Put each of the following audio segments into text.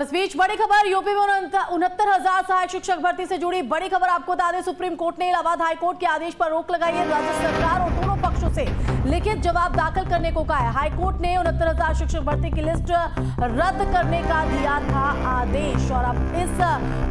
इस बीच बड़ी खबर, यूपी में 69,000 सहायक शिक्षक भर्ती से जुड़ी बड़ी खबर आपको बता दें। सुप्रीम कोर्ट ने इलाहाबाद हाईकोर्ट के आदेश पर रोक लगाई है। राज्य सरकार और दोनों पक्षों से लिखित जवाब दाखिल करने को कहा है। हाईकोर्ट ने 69,000 शिक्षक भर्ती की लिस्ट रद्द करने का दिया था आदेश और अब इस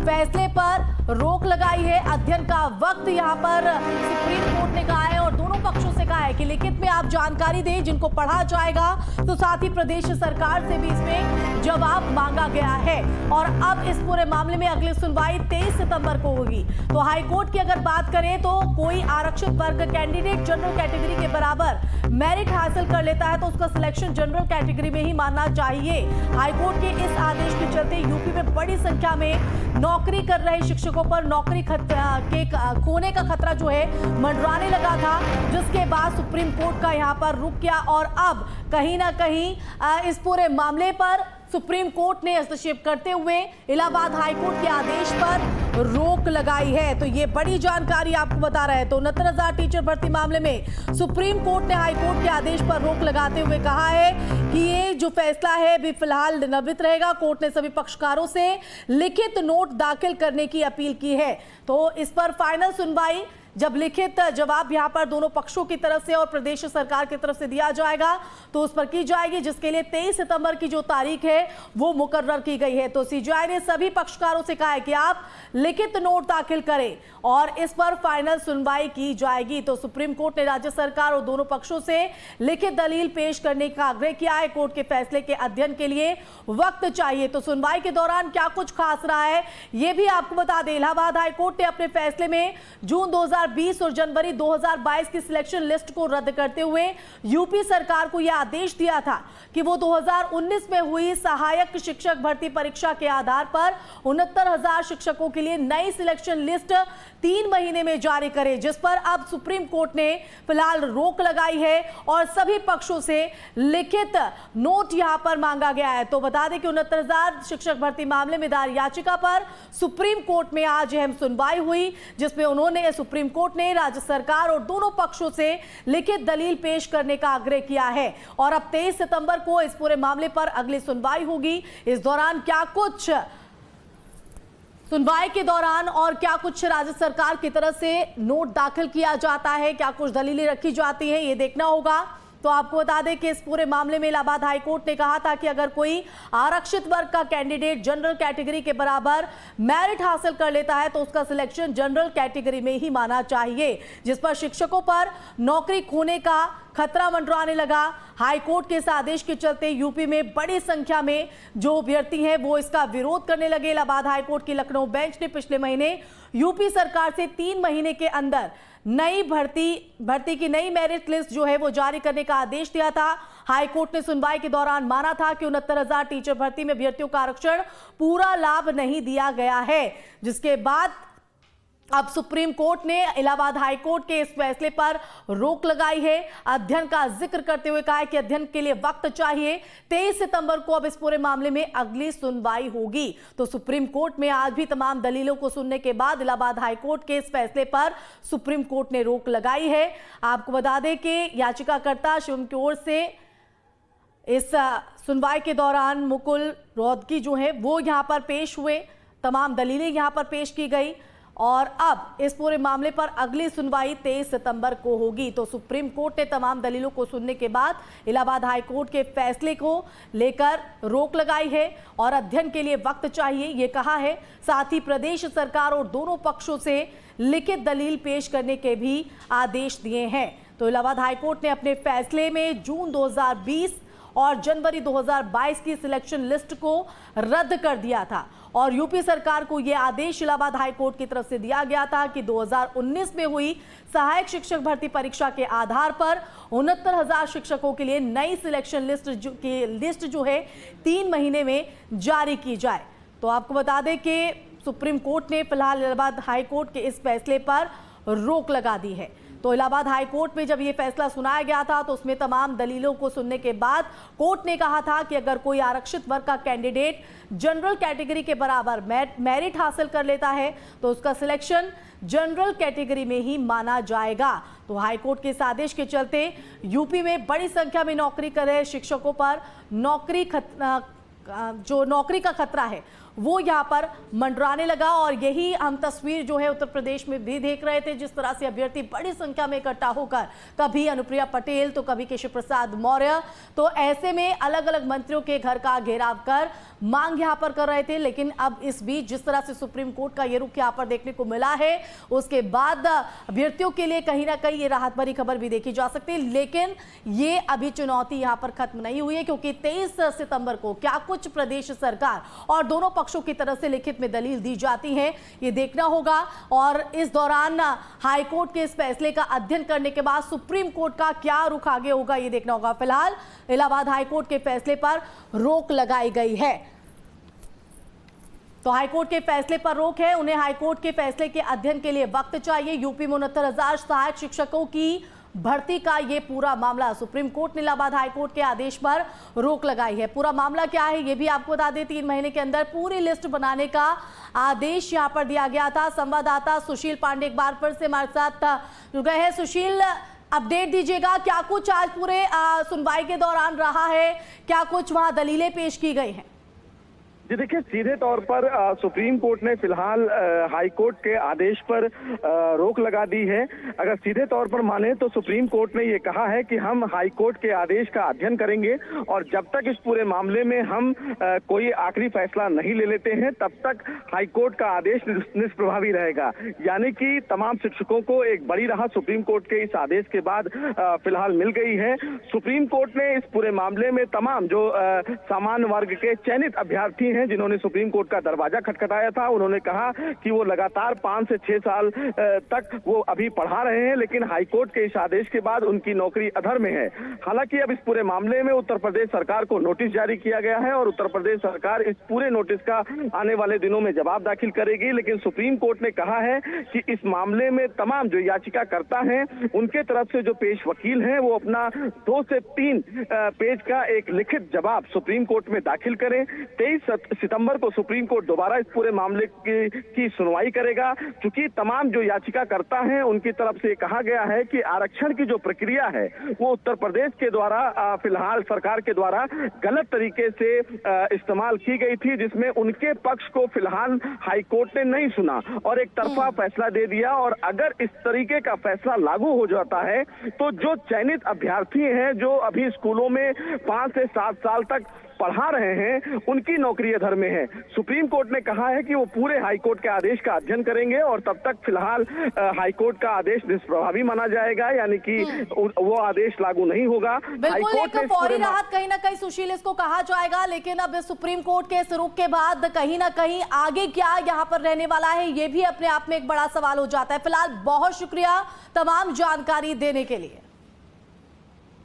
फैसले पर रोक लगाई है। अध्ययन का वक्त यहां पर सुप्रीम कोर्ट ने कहा है और दोनों पक्षों से कहा है कि लिखित में आप जानकारी दें जिनको पढ़ा जाएगा, तो साथ ही प्रदेश सरकार से भी इसमें जवाब मांगा गया है। और अब इस पूरे मामले में अगली सुनवाई 23 सितंबर को होगी। तो हाईकोर्ट की अगर बात करें तो कोई आरक्षित वर्ग कैंडिडेट जनरल कैटेगरी के बराबर मेरिट हासिल कर लेता है तो उसका सिलेक्शन जनरल कैटेगरी में ही मानना चाहिए। हाईकोर्ट के इस आदेश के चलते यूपी में बड़ी संख्या में नौकरी कर रहे शिक्षकों पर नौकरी खोने का खतरा जो है मंडराने लगा था, जिसके बाद सुप्रीम कोर्ट का यहां पर रुक गया और अब कहीं ना कहीं इस पूरे मामले पर सुप्रीम कोर्ट ने हस्तक्षेप करते हुए इलाहाबाद हाईकोर्ट के आदेश पर रोक लगाई है। तो ये बड़ी जानकारी आपको बता रहे हैं। तो 69,000 टीचर भर्ती मामले में सुप्रीम कोर्ट ने हाईकोर्ट के आदेश पर रोक लगाते हुए कहा है कि ये जो फैसला है भी फिलहाल निलंबित रहेगा। कोर्ट ने सभी पक्षकारों से लिखित नोट दाखिल करने की अपील की है। तो इस पर फाइनल सुनवाई जब लिखित जवाब यहां पर दोनों पक्षों की तरफ से और प्रदेश सरकार की तरफ से दिया जाएगा तो उस पर की जाएगी, जिसके लिए 23 सितंबर की जो तारीख है वो मुकर्रर की गई है। तो सीजीआई ने सभी पक्षकारों से कहा है कि आप लिखित नोट दाखिल करें और इस पर फाइनल सुनवाई की जाएगी। तो सुप्रीम कोर्ट ने राज्य सरकार और दोनों पक्षों से लिखित दलील पेश करने का आग्रह किया है। कोर्ट के फैसले के अध्ययन के लिए वक्त चाहिए। तो सुनवाई के दौरान क्या कुछ खास रहा है ये भी आपको बता दें। इलाहाबाद हाईकोर्ट ने अपने फैसले में जून 2020 और जनवरी 2022 की सिलेक्शन लिस्ट को रद्द करते हुए यूपी सरकार को यह आदेश दिया था कि वो 2019 में हुई सहायक शिक्षक भर्ती परीक्षा के आधार पर 69,000 शिक्षकों के लिए नई सिलेक्शन लिस्ट 3 महीने में जारी करे, जिस पर अब सुप्रीम कोर्ट ने फिलहाल रोक लगाई है और सभी पक्षों से लिखित नोट यहां पर मांगा गया है। तो बता दें कि 69,000 शिक्षक भर्ती मामले में दायर याचिका पर सुप्रीम कोर्ट में आज अहम सुनवाई हुई, जिसमें उन्होंने सुप्रीम कोर्ट ने राज्य सरकार और दोनों पक्षों से लिखित दलील पेश करने का आग्रह किया है। और अब 23 सितंबर को इस पूरे मामले पर अगली सुनवाई होगी। इस दौरान क्या कुछ सुनवाई के दौरान और क्या कुछ राज्य सरकार की तरफ से नोट दाखिल किया जाता है, क्या कुछ दलीलें रखी जाती हैं, ये देखना होगा। तो आपको बता दें कि इस पूरे मामले में इलाहाबाद हाईकोर्ट ने कहा था कि अगर कोई आरक्षित वर्ग का कैंडिडेट जनरल कैटेगरी के बराबर मेरिट हासिल कर लेता है तो उसका सिलेक्शन जनरल कैटेगरी में ही माना चाहिए, जिस पर शिक्षकों पर नौकरी खोने का खतरा मंडराने लगा। हाईकोर्ट के इस आदेश के चलते यूपी में बड़ी संख्या में जो अभ्यर्थी हैं वो इसका विरोध करने लगे। इलाहाबाद हाईकोर्ट की लखनऊ बेंच ने पिछले महीने यूपी सरकार से 3 महीने के अंदर नई भर्ती की नई मेरिट लिस्ट जो है वो जारी करने का आदेश दिया था। हाईकोर्ट ने सुनवाई के दौरान माना था कि 69,000 टीचर भर्ती में अभ्यर्थियों का आरक्षण पूरा लाभ नहीं दिया गया है, जिसके बाद अब सुप्रीम कोर्ट ने इलाहाबाद हाईकोर्ट के इस फैसले पर रोक लगाई है। अध्ययन का जिक्र करते हुए कहा है कि अध्ययन के लिए वक्त चाहिए। 23 सितंबर को अब इस पूरे मामले में अगली सुनवाई होगी। तो सुप्रीम कोर्ट में आज भी तमाम दलीलों को सुनने के बाद इलाहाबाद हाईकोर्ट के इस फैसले पर सुप्रीम कोर्ट ने रोक लगाई है। आपको बता दें कि याचिकाकर्ता शिवम की ओर से इस सुनवाई के दौरान मुकुल रोहतगी जो है वो यहां पर पेश हुए, तमाम दलीलें यहां पर पेश की गई और अब इस पूरे मामले पर अगली सुनवाई 23 सितंबर को होगी। तो सुप्रीम कोर्ट ने तमाम दलीलों को सुनने के बाद इलाहाबाद हाईकोर्ट के फैसले को लेकर रोक लगाई है और अध्ययन के लिए वक्त चाहिए ये कहा है। साथ ही प्रदेश सरकार और दोनों पक्षों से लिखित दलील पेश करने के भी आदेश दिए हैं। तो इलाहाबाद हाईकोर्ट ने अपने फैसले में जून 2020 और जनवरी 2022 की सिलेक्शन लिस्ट को रद्द कर दिया था और यूपी सरकार को यह आदेश इलाहाबाद हाईकोर्ट की तरफ से दिया गया था कि 2019 में हुई सहायक शिक्षक भर्ती परीक्षा के आधार पर 69,000 शिक्षकों के लिए नई सिलेक्शन लिस्ट जो है 3 महीने में जारी की जाए। तो आपको बता दें कि सुप्रीम कोर्ट ने फिलहाल इलाहाबाद हाईकोर्ट के इस फैसले पर रोक लगा दी है। तो इलाहाबाद हाईकोर्ट में जब ये फैसला सुनाया गया था तो उसमें तमाम दलीलों को सुनने के बाद कोर्ट ने कहा था कि अगर कोई आरक्षित वर्ग का कैंडिडेट जनरल कैटेगरी के बराबर मेरिट हासिल कर लेता है तो उसका सिलेक्शन जनरल कैटेगरी में ही माना जाएगा। तो हाईकोर्ट के इस आदेश के चलते यूपी में बड़ी संख्या में नौकरी कर रहे शिक्षकों पर नौकरी जो नौकरी का खतरा है वो यहाँ पर मंडराने लगा। और यही हम तस्वीर जो है उत्तर प्रदेश में भी देख रहे थे, जिस तरह से अभ्यर्थी बड़ी संख्या में इकट्ठा होकर कभी अनुप्रिया पटेल तो कभी केशव प्रसाद मौर्य, तो ऐसे में अलग अलग मंत्रियों के घर का घेराव कर मांग यहाँ पर कर रहे थे। लेकिन अब इस बीच जिस तरह से सुप्रीम कोर्ट का ये रुख यहाँ पर देखने को मिला है, उसके बाद अभ्यर्थियों के लिए कहीं ना कहीं ये राहत भरी खबर भी देखी जा सकती है। लेकिन ये अभी चुनौती यहाँ पर खत्म नहीं हुई है, क्योंकि 23 सितंबर को क्या कुछ प्रदेश सरकार और दोनों पक्षों की तरफ से लिखित में दलील दी जाती है, ये देखना होगा। और इस दौरान हाईकोर्ट के इस फैसले का अध्ययन करने के बाद सुप्रीम कोर्ट का क्या रुख आगे होगा, ये देखना होगा। फिलहाल इलाहाबाद हाईकोर्ट के फैसले पर रोक लगाई गई है। तो हाईकोर्ट के फैसले पर रोक है, उन्हें हाईकोर्ट के फैसले के अध्ययन के लिए वक्त चाहिए। यूपी में 69,000 सहायक शिक्षकों की भर्ती का ये पूरा मामला, सुप्रीम कोर्ट ने इलाहाबाद हाईकोर्ट के आदेश पर रोक लगाई है। पूरा मामला क्या है ये भी आपको बता दें। 3 महीने के अंदर पूरी लिस्ट बनाने का आदेश यहां पर दिया गया था। संवाददाता सुशील पांडे एक बार फिर से हमारे साथ जुड़ गए हैं। सुशील, अपडेट दीजिएगा, क्या कुछ आज पूरे सुनवाई के दौरान रहा है, क्या कुछ वहां दलीलें पेश की गई हैं? जी देखिए, सीधे तौर पर सुप्रीम कोर्ट ने फिलहाल हाई कोर्ट के आदेश पर रोक लगा दी है। अगर सीधे तौर पर माने तो सुप्रीम कोर्ट ने ये कहा है कि हम हाई कोर्ट के आदेश का अध्ययन करेंगे और जब तक इस पूरे मामले में हम कोई आखिरी फैसला नहीं ले लेते हैं तब तक हाई कोर्ट का आदेश निष्प्रभावी रहेगा। यानी कि तमाम शिक्षकों को एक बड़ी राहत सुप्रीम कोर्ट के इस आदेश के बाद फिलहाल मिल गई है। सुप्रीम कोर्ट ने इस पूरे मामले में तमाम जो सामान्य वर्ग के चयनित अभ्यर्थी जिन्होंने सुप्रीम कोर्ट का दरवाजा खटखटाया था, उन्होंने कहा कि वो लगातार 5 से 6 साल तक वो अभी पढ़ा रहे हैं, लेकिन हाईकोर्ट के इस आदेश के बाद उनकी नौकरी अधर में है। हालांकि अब इस पूरे मामले में उत्तर प्रदेश सरकार को नोटिस जारी किया गया है और उत्तर प्रदेश सरकार इस पूरे नोटिस का आने वाले दिनों में जवाब दाखिल करेगी। लेकिन सुप्रीम कोर्ट ने कहा है कि इस मामले में तमाम जो याचिकाकर्ता हैं उनके तरफ से जो पेश वकील हैं वो अपना 2 से 3 पेज का एक लिखित जवाब सुप्रीम कोर्ट में दाखिल करें। 23 सितंबर को सुप्रीम कोर्ट दोबारा इस पूरे मामले की सुनवाई करेगा। चूंकि तमाम जो याचिकाकर्ता हैं उनकी तरफ से कहा गया है कि आरक्षण की जो प्रक्रिया है वो उत्तर प्रदेश के द्वारा फिलहाल सरकार के द्वारा गलत तरीके से इस्तेमाल की गई थी, जिसमें उनके पक्ष को फिलहाल हाईकोर्ट ने नहीं सुना और एक तरफा फैसला दे दिया। और अगर इस तरीके का फैसला लागू हो जाता है तो जो चयनित अभ्यर्थी हैं जो अभी स्कूलों में 5 से 7 साल तक पढ़ा रहे हैं उनकी नौकरी अधर में है। सुप्रीम कोर्ट ने कहा है कि वो पूरे हाईकोर्ट के आदेश का अध्ययन करेंगे और तब तक फिलहाल हाईकोर्ट का आदेश निष्प्रभावी माना जाएगा, यानी कि वो आदेश लागू नहीं होगा। बिल्कुल एक फौरी राहत कहीं ना कहीं सुशील इसको कहा जाएगा, लेकिन अब सुप्रीम कोर्ट के इस रुख के बाद कहीं ना कहीं आगे क्या यहाँ पर रहने वाला है ये भी अपने आप में एक बड़ा सवाल हो जाता है। फिलहाल बहुत शुक्रिया तमाम जानकारी देने के लिए।